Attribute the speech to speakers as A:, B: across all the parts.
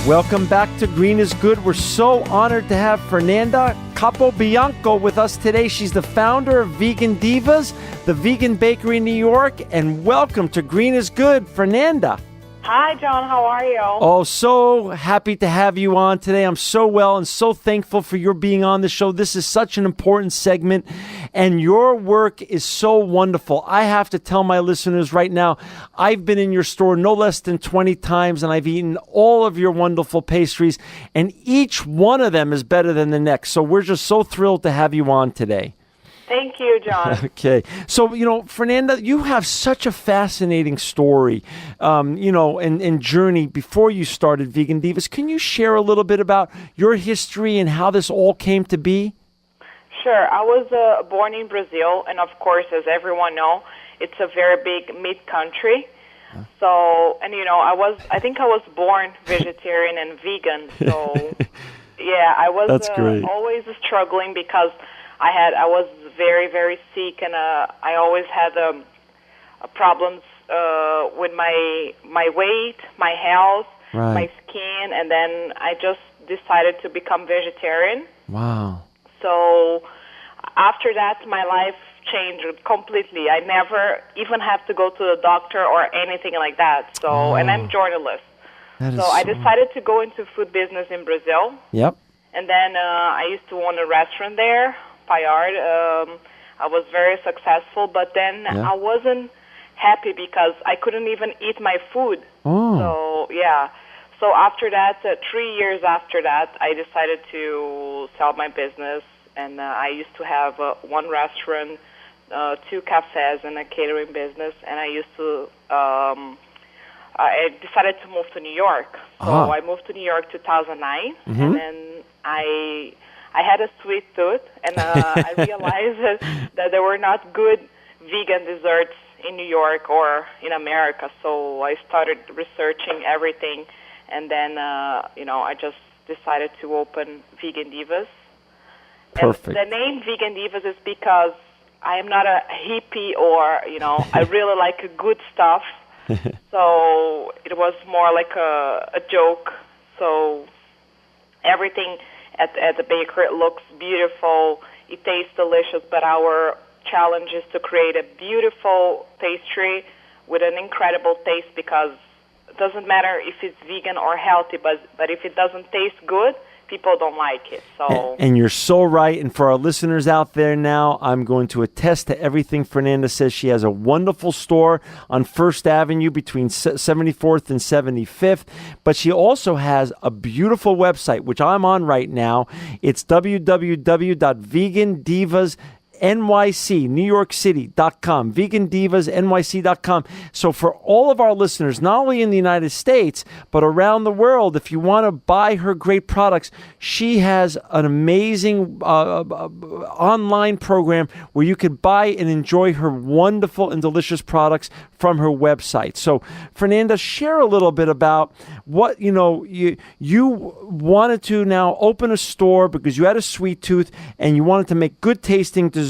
A: Welcome back to Green is Good. We're so honored to have Fernanda Capobianco with us today. She's the founder of Vegan Divas, the vegan bakery in New York. And welcome to Green is Good, Fernanda.
B: Hi, John. How are you?
A: Oh, so happy to have you on today. I'm so well and so thankful for your being on the show. This is such an important segment, and your work is so wonderful. I have to tell my listeners right now, I've been in your store no less than 20 times, and I've eaten all of your wonderful pastries, and each one of them is better than the next. So we're just so thrilled to have you on today.
B: Thank you, John.
A: Okay. So, Fernanda, you have such a fascinating story, and journey before you started Vegan Divas. Can you share a little bit about your history and how this all came to be?
B: Sure. I was born in Brazil, and of course, as everyone knows, it's a very big meat country. So, and I think I was born vegetarian and vegan. So, yeah, I was
A: That's great.
B: Always struggling because I was very, very sick, and I always had problems with my weight, my health,
A: Right.
B: my skin, and then I just decided to become vegetarian.
A: Wow.
B: So after that, my life changed completely. I never even have to go to the doctor or anything like that. So, and I'm a journalist. So I decided to go into food business in Brazil.
A: Yep.
B: And then I used to own a restaurant there, Payard. I was very successful, but then I wasn't happy because I couldn't even eat my food.
A: Oh.
B: So, yeah. So after that, 3 years after that, I decided to sell my business. And I used to have one restaurant, 2 cafes, and a catering business. And I used to... I decided to move to New York. So I moved to New York 2009, and then I had a sweet tooth, and I realized that there were not good vegan desserts in New York or in America. So I started researching everything, and then I just decided to open Vegan Divas.
A: Perfect.
B: And the name Vegan Divas is because I am not a hippie, or I really like good stuff. So it was more like a joke. So everything at the bakery looks beautiful. It tastes delicious, but our challenge is to create a beautiful pastry with an incredible taste, because it doesn't matter if it's vegan or healthy, but if it doesn't taste good, people don't like it. So,
A: and you're so right. And for our listeners out there now, I'm going to attest to everything Fernanda says. She has a wonderful store on First Avenue between 74th and 75th. But she also has a beautiful website, which I'm on right now. It's www.VeganDivas.com. NYC, VeganDivasNYC.com. So for all of our listeners, not only in the United States, but around the world, if you want to buy her great products, she has an amazing online program where you could buy and enjoy her wonderful and delicious products from her website. So Fernanda, share a little bit about what, you wanted to now open a store because you had a sweet tooth and you wanted to make good tasting desserts.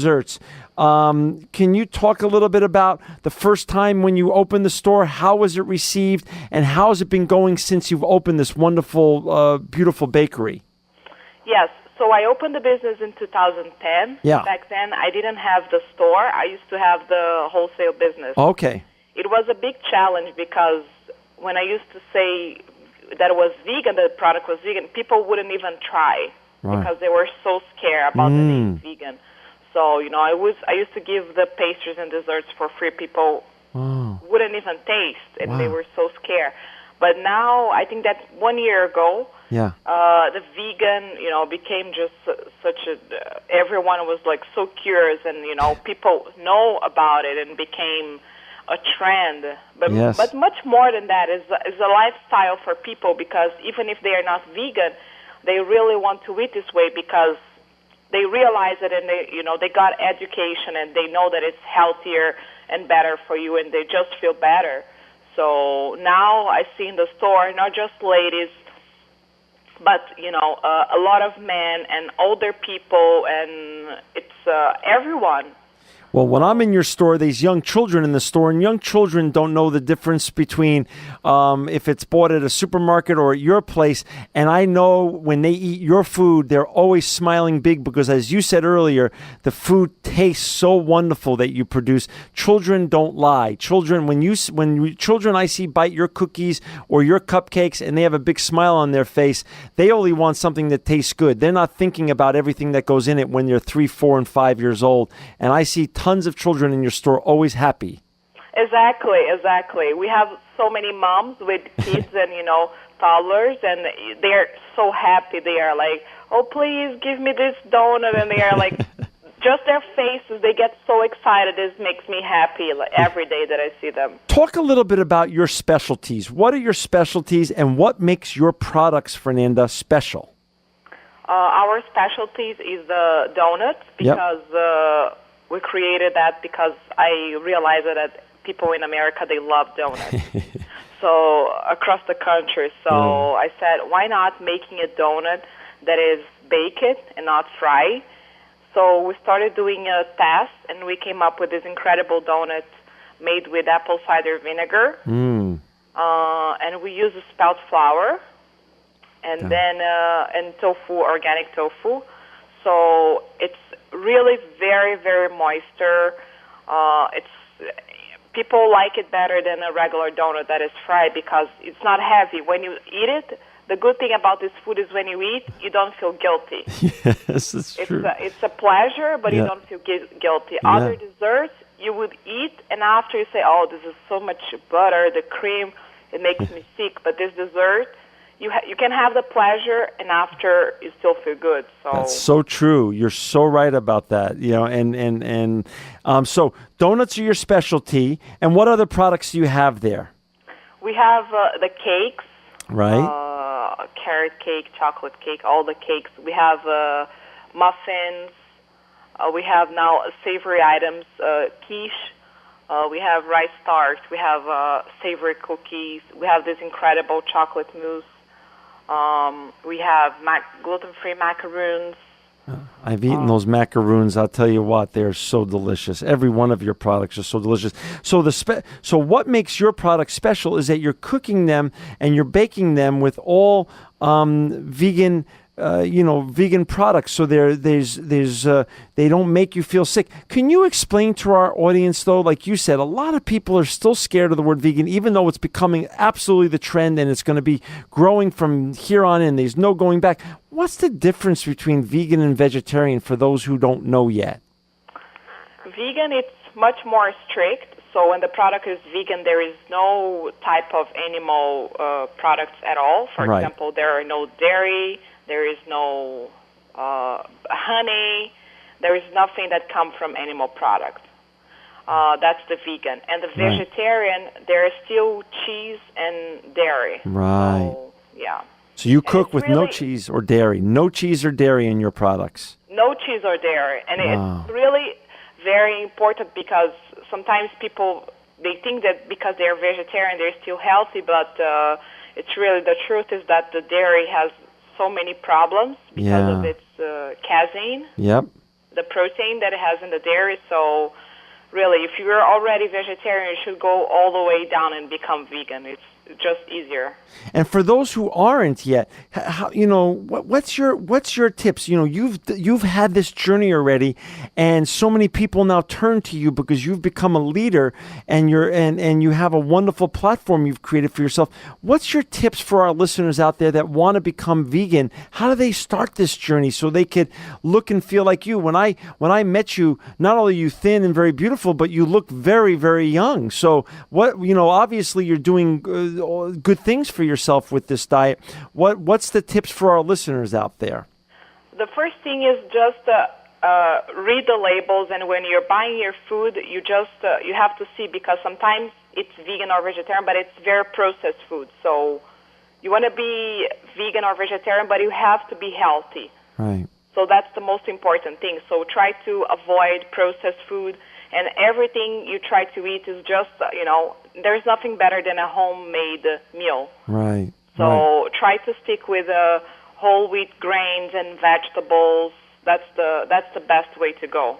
A: Can you talk a little bit about the first time when you opened the store? How was it received, and how has it been going since you've opened this wonderful, beautiful bakery?
B: Yes. So I opened the business in 2010.
A: Yeah.
B: Back then, I didn't have the store. I used to have the wholesale business.
A: Okay.
B: It was a big challenge because when I used to say that it was vegan, the product was vegan, people wouldn't even try because they were so scared about the name vegan. So, I used to give the pastries and desserts for free. People wouldn't even taste, and they were so scared. But now, I think that 1 year ago, the vegan, became just such a, everyone was like so curious, and, people know about it and became a trend. But much more than that is a lifestyle for people, because even if they are not vegan, they really want to eat this way because they realize it, and they got education, and they know that it's healthier and better for you, and they just feel better. So now I see in the store not just ladies, but a lot of men and older people, and it's everyone.
A: Well, when I'm in your store, there's young children in the store, and young children don't know the difference between if it's bought at a supermarket or at your place. And I know when they eat your food, they're always smiling big because, as you said earlier, the food tastes so wonderful that you produce. Children don't lie. Children, children I see bite your cookies or your cupcakes and they have a big smile on their face, they only want something that tastes good. They're not thinking about everything that goes in it when they're 3, 4, and 5 years old. And I see tons of children in your store always happy.
B: Exactly. We have so many moms with kids and, toddlers, and they're so happy. They are like, oh, please give me this donut. And they are like, just their faces, they get so excited. This makes me happy every day that I see them.
A: Talk a little bit about your specialties. What are your specialties and what makes your products, Fernanda, special?
B: Our specialties is the donuts because we created that because I realized that people in America, they love donuts. So across the country. So I said, why not making a donut that is baked and not fried? So we started doing a test, and we came up with this incredible donut made with apple cider vinegar. And we use spelt flour and then and tofu, organic tofu. So it's really very, very moisture. People like it better than a regular donut that is fried because it's not heavy. When you eat it, the good thing about this food is when you eat, you don't feel guilty.
A: Yes, it's true.
B: It's a pleasure, but you don't feel guilty.
A: Yeah.
B: Other desserts, you would eat, and after you say, oh, this is so much butter, the cream, it makes me sick. But this dessert, you can have the pleasure, and after you still feel good. So
A: that's so true. You're so right about that. So donuts are your specialty. And what other products do you have there?
B: We have the cakes,
A: right?
B: Carrot cake, chocolate cake, all the cakes. We have muffins. We have now savory items, quiche. We have rice tart. We have savory cookies. We have this incredible chocolate mousse. We have gluten-free macaroons.
A: I've eaten those macaroons. I'll tell you what, they're so delicious. Every one of your products are so delicious. So so what makes your product special is that you're cooking them and you're baking them with all vegan vegan products, so they don't make you feel sick. Can you explain to our audience, though, like you said, a lot of people are still scared of the word vegan, even though it's becoming absolutely the trend and it's going to be growing from here on in. There's no going back. What's the difference between vegan and vegetarian for those who don't know yet?
B: Vegan, it's much more strict. So when the product is vegan, there is no type of animal products at all. For example, there are no dairy, there is no honey, there is nothing that comes from animal products. That's the vegan. And the vegetarian, there is still cheese and dairy.
A: Right.
B: So, yeah.
A: So you cook with no cheese or dairy. No cheese or dairy in your products.
B: No cheese or dairy. And it's really very important because sometimes people, they think that because they're vegetarian, they're still healthy, but it's really, the truth is that the dairy has so many problems because of its casein, the protein that it has in the dairy. So really, if you're already vegetarian, you should go all the way down and become vegan. It's just easier.
A: And for those who aren't yet, what's your tips? You've had this journey already, and so many people now turn to you because you've become a leader, and you have a wonderful platform you've created for yourself. What's your tips for our listeners out there that want to become vegan? How do they start this journey so they could look and feel like you? When I met you, not only are you thin and very beautiful, but you look very, very young. So obviously you're doing good things for yourself with this diet. What's the tips for our listeners out there?
B: The first thing is just read the labels, and when you're buying your food, you have to see, because sometimes it's vegan or vegetarian, but it's very processed food. So you want to be vegan or vegetarian, but you have to be healthy.
A: Right.
B: So that's the most important thing. So try to avoid processed food, and everything you try to eat is just, there's nothing better than a homemade meal.
A: Right.
B: So try to stick with whole wheat grains and vegetables. That's the best way to go.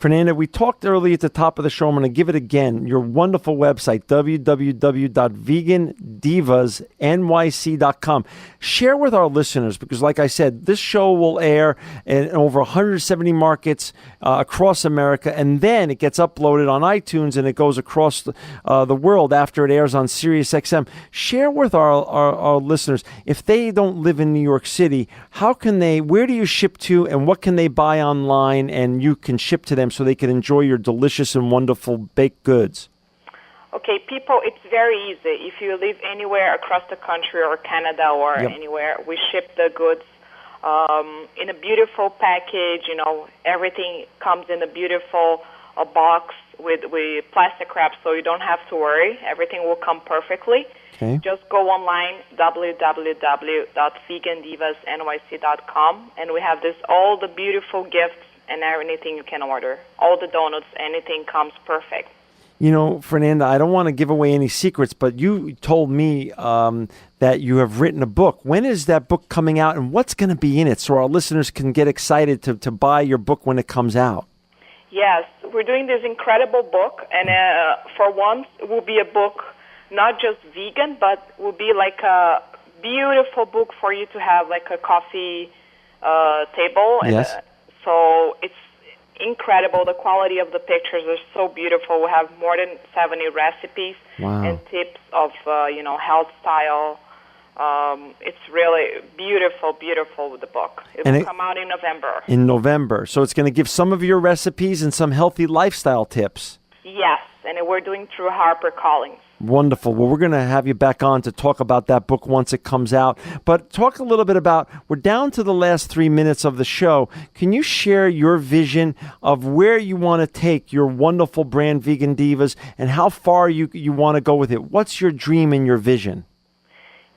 A: Fernanda, we talked earlier at the top of the show. I'm going to give it again. Your wonderful website, www.veganDivasNYC.com. Share with our listeners, because like I said, this show will air in over 170 markets across America, and then it gets uploaded on iTunes and it goes across the world after it airs on SiriusXM. Share with our listeners, if they don't live in New York City, where do you ship to, and what can they buy online and you can ship to them so they can enjoy your delicious and wonderful baked goods?
B: Okay, people, it's very easy. If you live anywhere across the country or Canada or anywhere, we ship the goods in a beautiful package. Everything comes in a beautiful box with plastic wrap, so you don't have to worry. Everything will come perfectly.
A: Okay.
B: Just go online, www.VeganDivasNYC.com, and we have all the beautiful gifts and anything you can order. All the donuts, anything comes perfect.
A: Fernanda, I don't want to give away any secrets, but you told me that you have written a book. When is that book coming out, and what's going to be in it so our listeners can get excited to buy your book when it comes out?
B: Yes, we're doing this incredible book, and for once, it will be a book not just vegan, but will be like a beautiful book for you to have like a coffee table.
A: Yes.
B: So it's incredible. The quality of the pictures are so beautiful. We have more than 70 recipes and tips of, health style. It's really beautiful, the book. It will come out in November.
A: In November. So it's going to give some of your recipes and some healthy lifestyle tips.
B: Yes, and we're doing through HarperCollins.
A: Wonderful. Well, we're going to have you back on to talk about that book once it comes out. But talk a little bit about, we're down to the last 3 minutes of the show. Can you share your vision of where you want to take your wonderful brand, Vegan Divas, and how far you want to go with it? What's your dream and your vision?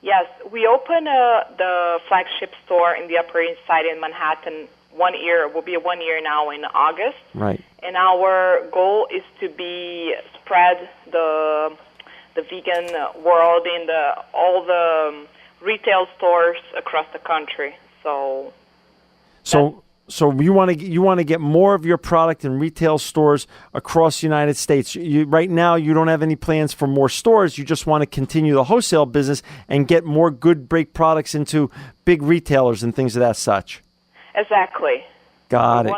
B: Yes, we opened the flagship store in the Upper East Side in Manhattan 1 year. It will be 1 year now in August.
A: Right.
B: And our goal is to spread the vegan world in all the retail stores across the country. So you want to get more of your product in retail stores across the United States. Right now, you don't have any plans for more stores. You just want to continue the wholesale business and get more good break products into big retailers and things of that such. Exactly.
A: Got it.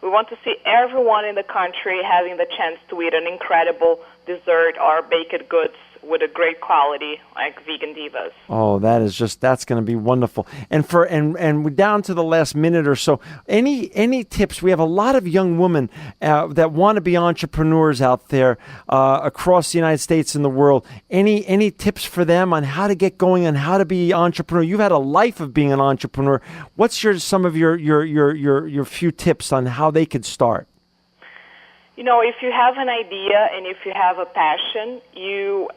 B: We want to see everyone in the country having the chance to eat an incredible dessert or baked goods with a great quality like Vegan Divas.
A: Oh, that's going to be wonderful. And we're down to the last minute or so. Any tips? We have a lot of young women that want to be entrepreneurs out there across the United States and the world. Any tips for them on how to get going and how to be an entrepreneur? You've had a life of being an entrepreneur. What's some of your few tips on how they could start?
B: If you have an idea and if you have a passion,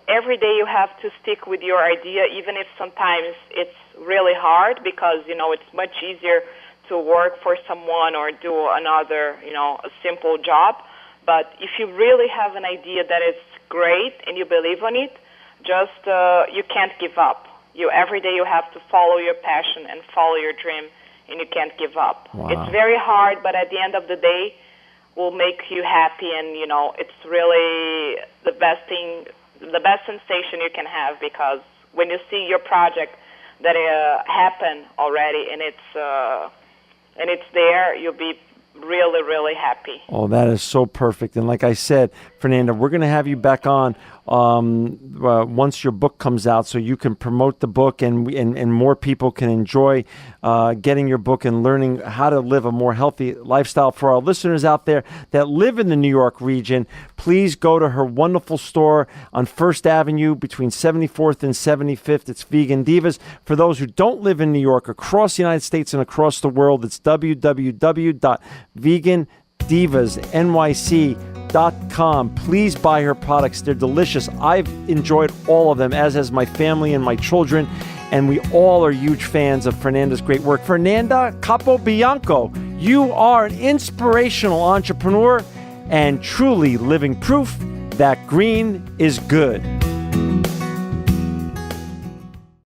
B: every day you have to stick with your idea, even if sometimes it's really hard because, it's much easier to work for someone or do another, a simple job. But if you really have an idea that is great and you believe on it, you can't give up. Every day you have to follow your passion and follow your dream, and you can't give up.
A: Wow.
B: It's very hard, but at the end of the day, will make you happy, and it's really the best sensation you can have, because when you see your project that happen already and it's there, you'll be really, really happy.
A: Oh, that is so perfect. And like I said, Fernanda, we're going to have you back on once your book comes out so you can promote the book and more people can enjoy getting your book and learning how to live a more healthy lifestyle. For our listeners out there that live in the New York region, please go to her wonderful store on 1st Avenue between 74th and 75th. It's Vegan Divas. For those who don't live in New York, across the United States and across the world, it's www.VeganDivasNYC.com. Please buy her products. They're delicious. I've enjoyed all of them, as has my family and my children, and we all are huge fans of Fernanda's great work. Fernanda Capobianco, you are an inspirational entrepreneur and truly living proof that green is good.